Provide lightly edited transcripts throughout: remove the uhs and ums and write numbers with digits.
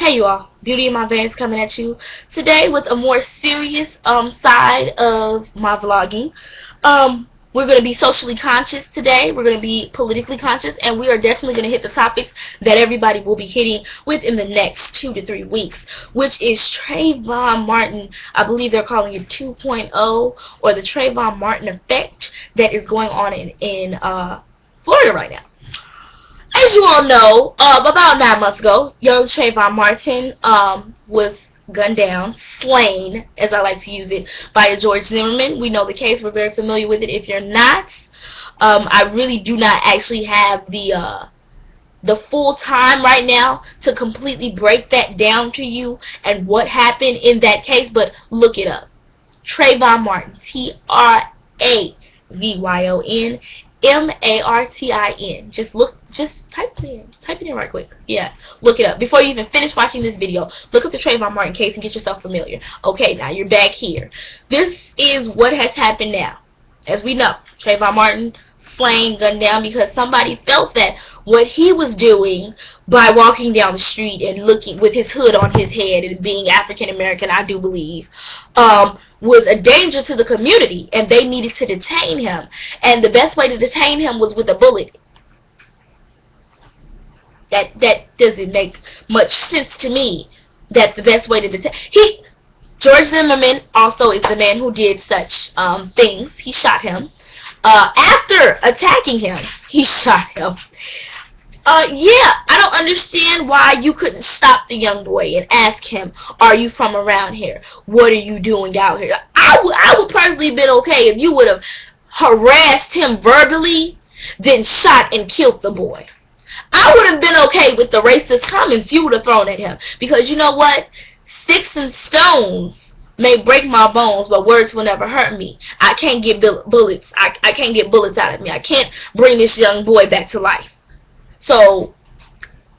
Hey you all, Beauty in My Veins coming at you today with a more serious side of my vlogging. We're going to be socially conscious today. We're going to be politically conscious, and we are definitely going to hit the topics that everybody will be hitting within the next 2 to 3 weeks, which is Trayvon Martin. I believe they're calling it 2.0, or the Trayvon Martin effect that is going on in Florida right now. As you all know, about 9 months ago, young Trayvon Martin was gunned down, slain, as I like to use it, by a George Zimmerman. We know the case. We're very familiar with it. If you're not, I really do not actually have the full time right now to completely break that down to you and what happened in that case, but look it up. Trayvon Martin, Trayvon Martin. Just type it in right quick. Yeah, look it up. Before you even finish watching this video, look up the Trayvon Martin case and get yourself familiar. Okay, now you're back here. This is what has happened now. As we know, Trayvon Martin slain, gunned down because somebody felt that what he was doing by walking down the street and looking with his hood on his head and being African American, I do believe, was a danger to the community, and they needed to detain him. And the best way to detain him was with a bullet. That doesn't make much sense to me. That the best way to detain George Zimmerman also is the man who did such things. He shot him. After attacking him, he shot him. Yeah, I don't understand why you couldn't stop the young boy and ask him, are you from around here? What are you doing out here? I would personally have been okay if you would have harassed him verbally, then shot and killed the boy. I would have been okay with the racist comments you would have thrown at him. Because you know what? Sticks and stones may break my bones, but words will never hurt me. I can't get bullets. I can't get bullets out of me. I can't bring this young boy back to life. So,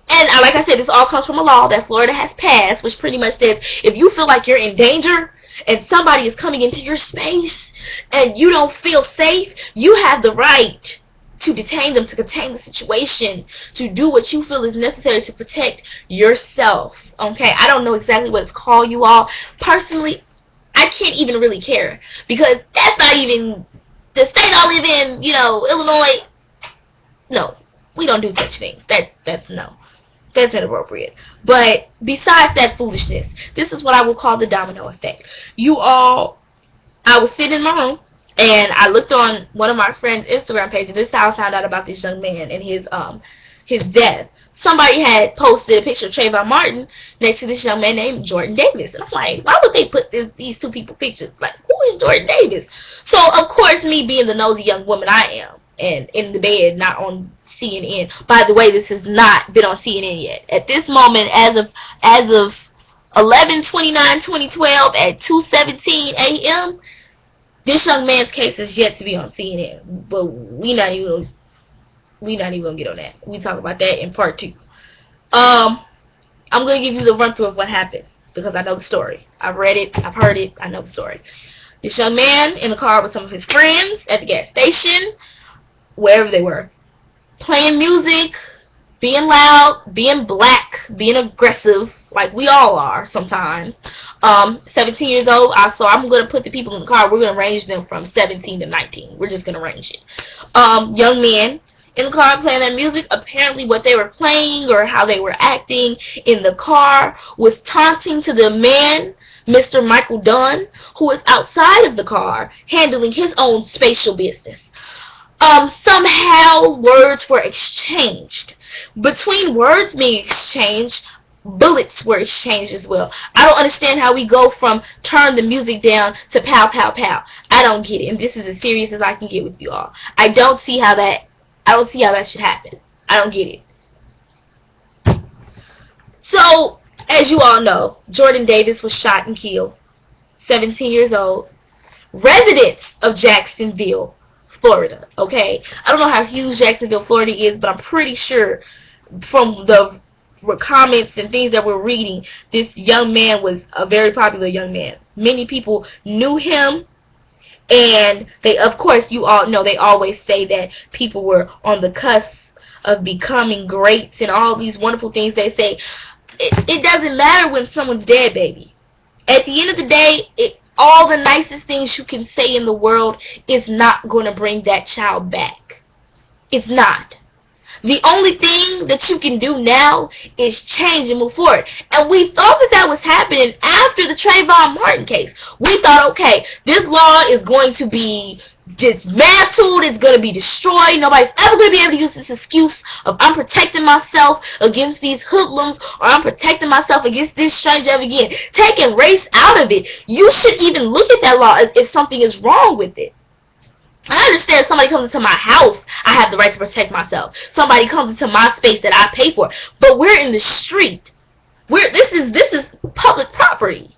and like I said, this all comes from a law that Florida has passed, which pretty much says if you feel like you're in danger and somebody is coming into your space and you don't feel safe, you have the right to detain them, to contain the situation, to do what you feel is necessary to protect yourself. Okay, I don't know exactly what it's called, you all. Personally, I can't even really care, because that's not even the state I live in, you know, Illinois. No, we don't do such things. That's inappropriate. But besides that foolishness, this is what I would call the domino effect. I was sitting in my room, and I looked on one of my friend's Instagram pages. This is how I found out about this young man and his death. Somebody had posted a picture of Trayvon Martin next to this young man named Jordan Davis. And I'm like, why would they put these two people pictures? Like, who is Jordan Davis? So, of course, me being the nosy young woman I am, and in the bed, not on CNN. By the way, this has not been on CNN yet. At this moment, as of 11/29/2012 at 2:17 a.m., this young man's case is yet to be on CNN, but we not even gonna get on that. We talk about that in part 2. I'm gonna give you the run through of what happened because I know the story. I've read it, I've heard it, I know the story. This young man in the car with some of his friends at the gas station, wherever they were, playing music, being loud, being black, being aggressive, like we all are sometimes. 17 years old, so I'm going to put the people in the car, we're going to range them from 17 to 19. We're just going to range it. Young men in the car playing their music. Apparently what they were playing or how they were acting in the car was taunting to the man, Mr. Michael Dunn, who was outside of the car handling his own spatial business. Somehow words were exchanged. Between words being exchanged, bullets were exchanged as well. I don't understand how we go from turn the music down to pow pow pow. I don't get it, and this is as serious as I can get with you all. I don't see how that should happen. I don't get it. So, as you all know, Jordan Davis was shot and killed, 17 years old, resident of Jacksonville, Florida. Okay, I don't know how huge Jacksonville, Florida is, but I'm pretty sure from the comments and things that we're reading, this young man was a very popular young man. Many people knew him, and they, of course, you all know, they always say that people were on the cusp of becoming greats and all these wonderful things they say. it doesn't matter when someone's dead, baby. At the end of the day, all the nicest things you can say in the world is not going to bring that child back. It's not. The only thing that you can do now is change and move forward. And we thought that that was happening after the Trayvon Martin case. We thought, okay, this law is going to be dismantled, it's going to be destroyed. Nobody's ever going to be able to use this excuse of I'm protecting myself against these hoodlums, or I'm protecting myself against this stranger ever again. Taking race out of it, you should even look at that law as if something is wrong with it. I understand somebody comes into my house, I have the right to protect myself. Somebody comes into my space that I pay for. But we're in the street. This is public property.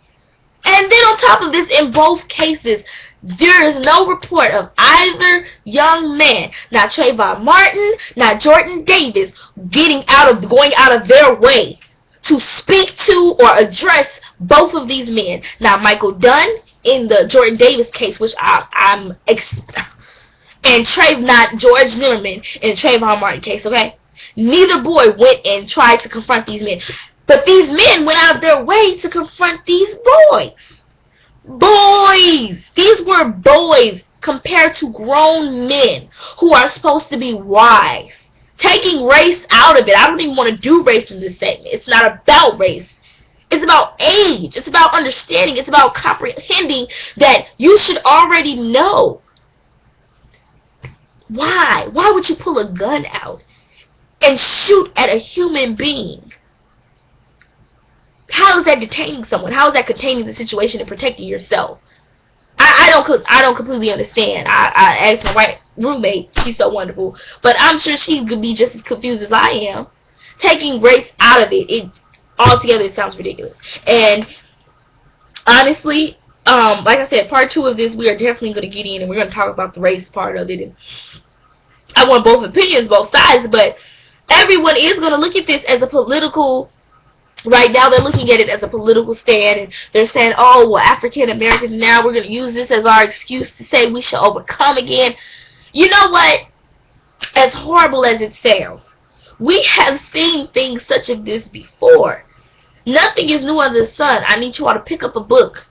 And then on top of this, in both cases, there is no report of either young man, not Trayvon Martin, not Jordan Davis, going out of their way to speak to or address both of these men. Now, Michael Dunn in the Jordan Davis case, which and not George Zimmerman in the Trayvon Martin case, okay? Neither boy went and tried to confront these men. But these men went out of their way to confront these boys. Boys! These were boys compared to grown men who are supposed to be wise. Taking race out of it. I don't even want to do race in this segment. It's not about race. It's about age. It's about understanding. It's about comprehending that you should already know. Why? Why would you pull a gun out and shoot at a human being? How is that detaining someone? How is that containing the situation and protecting yourself? I don't completely understand. I asked my white roommate. She's so wonderful, but I'm sure she could be just as confused as I am. Taking race out of it altogether, it sounds ridiculous. And honestly, like I said, part 2 of this, we are definitely going to get in and we're going to talk about the race part of it. And I want both opinions, both sides, but everyone is going to look at this as a political. Right now, they're looking at it as a political stand, and they're saying, oh, well, African Americans, now we're going to use this as our excuse to say we shall overcome again. You know what? As horrible as it sounds, we have seen things such as this before. Nothing is new under the sun. I need you all to pick up a book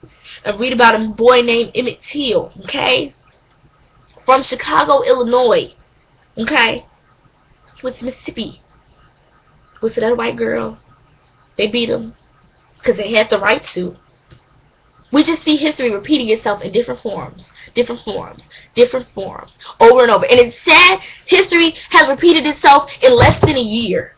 and read about a boy named Emmett Till, okay? From Chicago, Illinois, okay? With Mississippi. Was it that white girl? They beat him because they had the right to. We just see history repeating itself in different forms, over and over. And it's sad, history has repeated itself in less than a year.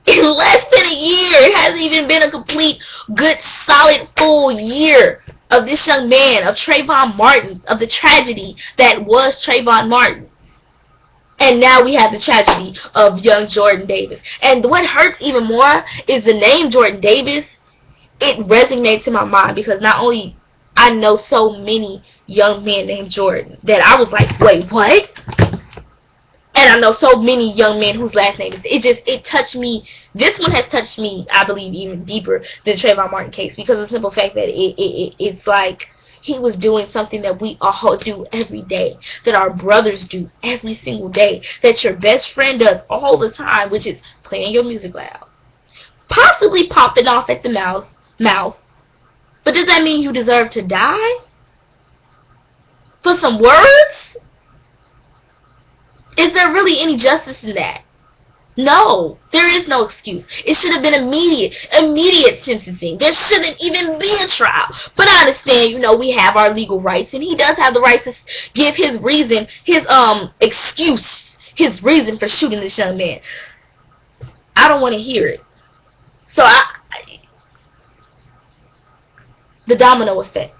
In less than a year. It hasn't even been a complete, good, solid, full year of this young man, of Trayvon Martin, of the tragedy that was Trayvon Martin. And now we have the tragedy of young Jordan Davis. And what hurts even more is the name Jordan Davis. It resonates in my mind because not only I know so many young men named Jordan that I was like, wait, what? And I know so many young men whose last name is, it touched me. This one has touched me, I believe, even deeper than the Trayvon Martin case because of the simple fact that it's like he was doing something that we all do every day, that our brothers do every single day, that your best friend does all the time, which is playing your music loud, possibly popping off at the mouth. But does that mean you deserve to die for some words? Is there really any justice in that? No, there is no excuse. It should have been immediate sentencing. There shouldn't even be a trial. But I understand, we have our legal rights, and he does have the right to give his reason, his excuse, his reason for shooting this young man. I don't want to hear it. So the domino effect.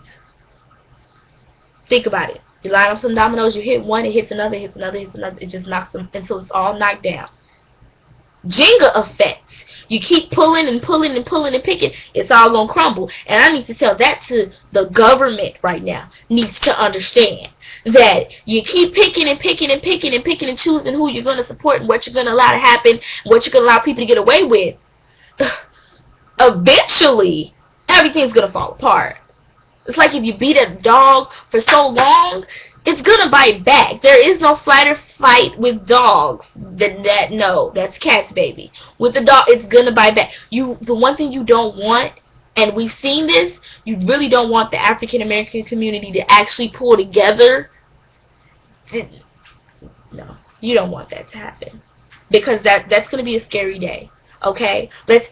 Think about it. You line up some dominoes, you hit one, it hits another, it just knocks them until it's all knocked down. Jenga effects. You keep pulling and pulling and pulling and picking, it's all going to crumble. And I need to tell that to the government right now. Needs to understand that you keep picking and picking and picking and picking and choosing who you're going to support and what you're going to allow to happen, what you're going to allow people to get away with. Eventually, everything's going to fall apart. It's like if you beat a dog for so long it's gonna bite back. There is no flight or fight with dogs. No, that's cats, baby. With the dog, it's gonna bite back. The one thing you don't want, and we've seen this, you really don't want the African American community to actually pull together. No, you don't want that to happen, because that's gonna be a scary day. Okay, let's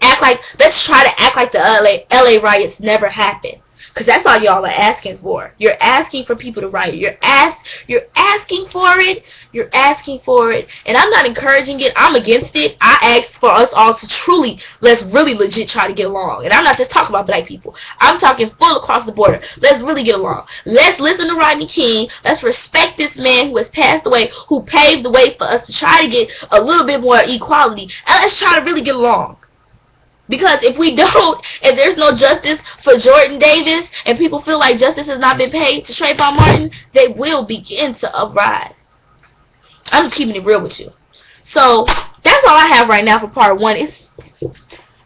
try to act like the LA riots never happened. Because that's all y'all are asking for. You're asking for people to riot. You're asking for it. You're asking for it. And I'm not encouraging it. I'm against it. I ask for us all to truly, let's really legit try to get along. And I'm not just talking about black people. I'm talking full across the border. Let's really get along. Let's listen to Rodney King. Let's respect this man who has passed away, who paved the way for us to try to get a little bit more equality. And let's try to really get along. Because if we don't, and there's no justice for Jordan Davis, and people feel like justice has not been paid to Trayvon Martin, they will begin to uprise. I'm just keeping it real with you. So that's all I have right now for part one.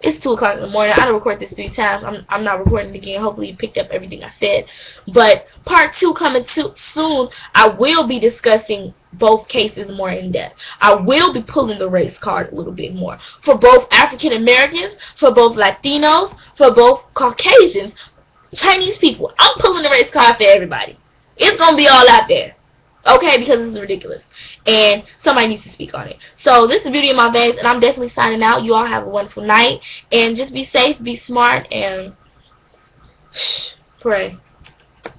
It's 2 o'clock in the morning. I done recorded this 3 times. I'm not recording it again. Hopefully you picked up everything I said. But part 2 coming soon. I will be discussing both cases more in depth. I will be pulling the race card a little bit more. For both African Americans, for both Latinos, for both Caucasians, Chinese people. I'm pulling the race card for everybody. It's going to be all out there. Okay, because this is ridiculous. And somebody needs to speak on it. So this is Beauty in My Veins, and I'm definitely signing out. You all have a wonderful night. And just be safe, be smart, and pray.